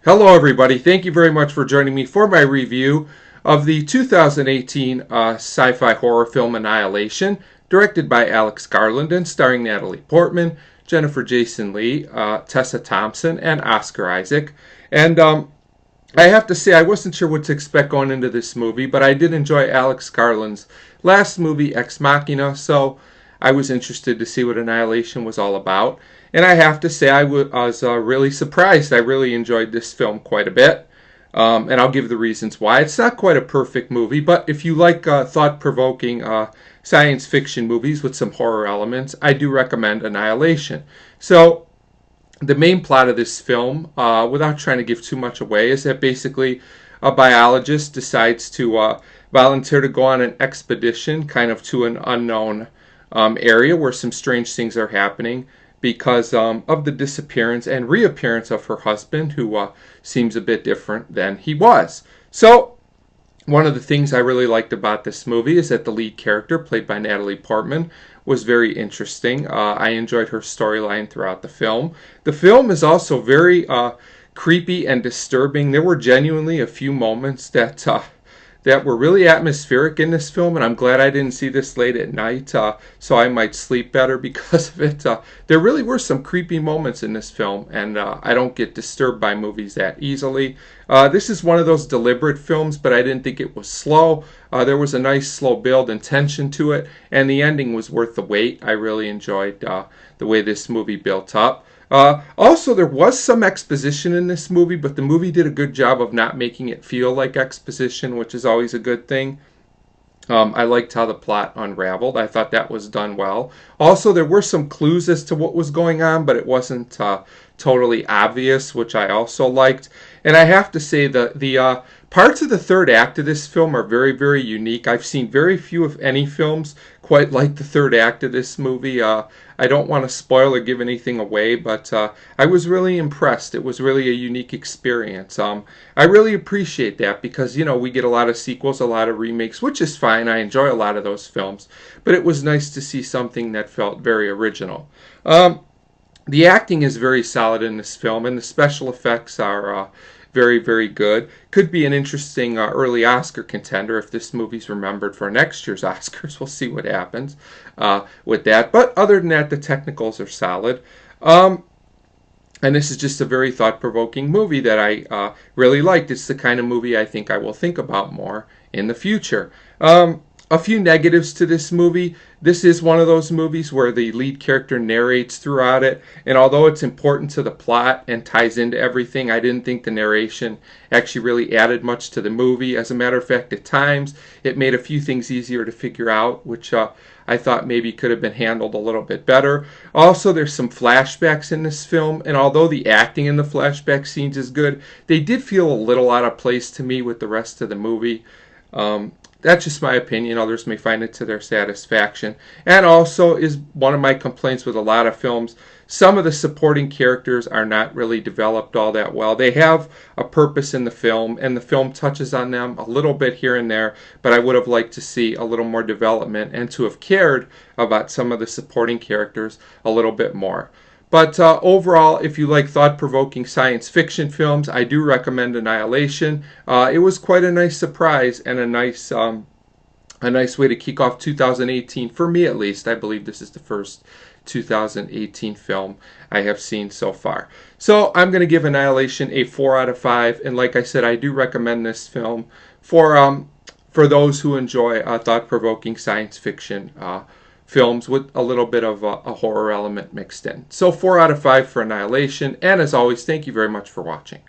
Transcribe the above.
Hello, everybody. Thank you very much for joining me for my review of the 2018 sci-fi horror film Annihilation, directed by Alex Garland and starring Natalie Portman, Jason Leigh, Tessa Thompson, and Oscar Isaac. And I have to say, I wasn't sure what to expect going into this movie, but I did enjoy Alex Garland's last movie, Ex Machina, so I was interested to see what Annihilation was all about. And I have to say, I was really surprised. I really enjoyed this film quite a bit. And I'll give the reasons why. It's not quite a perfect movie, but if you like thought-provoking science fiction movies with some horror elements, I do recommend Annihilation. So, the main plot of this film, without trying to give too much away, is that basically a biologist decides to volunteer to go on an expedition kind of to an unknown area where some strange things are happening because of the disappearance and reappearance of her husband, who seems a bit different than he was. So, one of the things I really liked about this movie is that the lead character, played by Natalie Portman, was very interesting. I enjoyed her storyline throughout the film. The film is also very creepy and disturbing. There were genuinely a few moments that were really atmospheric in this film, and I'm glad I didn't see this late at night, so I might sleep better because of it. There really were some creepy moments in this film, and I don't get disturbed by movies that easily. This is one of those deliberate films, but I didn't think it was slow. There was a nice slow build and tension to it, and the ending was worth the wait. I really enjoyed the way this movie built up. Also, there was some exposition in this movie, but the movie did a good job of not making it feel like exposition, which is always a good thing. I liked how the plot unraveled. I thought that was done well. Also, there were some clues as to what was going on, but it wasn't totally obvious, which I also liked. And I have to say the parts of the third act of this film are very, very unique. I've seen very few, if any, films quite like the third act of this movie. I don't want to spoil or give anything away, but I was really impressed. It was really a unique experience. I really appreciate that because, we get a lot of sequels, a lot of remakes, which is fine. I enjoy a lot of those films, but it was nice to see something that felt very original. The acting is very solid in this film, and the special effects are very, very good. Could be an interesting early Oscar contender if this movie's remembered for next year's Oscars. We'll see what happens with that. But other than that, the technicals are solid. And this is just a very thought-provoking movie that I really liked. It's the kind of movie I think I will think about more in the future. A few negatives to this movie. This is one of those movies where the lead character narrates throughout it, and although it's important to the plot and ties into everything, I didn't think the narration actually really added much to the movie. As a matter of fact, at times, it made a few things easier to figure out, which I thought maybe could have been handled a little bit better. Also, there's some flashbacks in this film, and although the acting in the flashback scenes is good, they did feel a little out of place to me with the rest of the movie. That's just my opinion. Others may find it to their satisfaction. And also is one of my complaints with a lot of films. Some of the supporting characters are not really developed all that well. They have a purpose in the film, and the film touches on them a little bit here and there, but I would have liked to see a little more development and to have cared about some of the supporting characters a little bit more. But overall, if you like thought-provoking science fiction films, I do recommend Annihilation. It was quite a nice surprise and a nice way to kick off 2018, for me at least. I believe this is the first 2018 film I have seen so far. So I'm going to give Annihilation a 4 out of 5, and like I said, I do recommend this film for those who enjoy thought-provoking science fiction films with a little bit of a horror element mixed in. So 4 out of 5 for Annihilation, and as always, thank you very much for watching.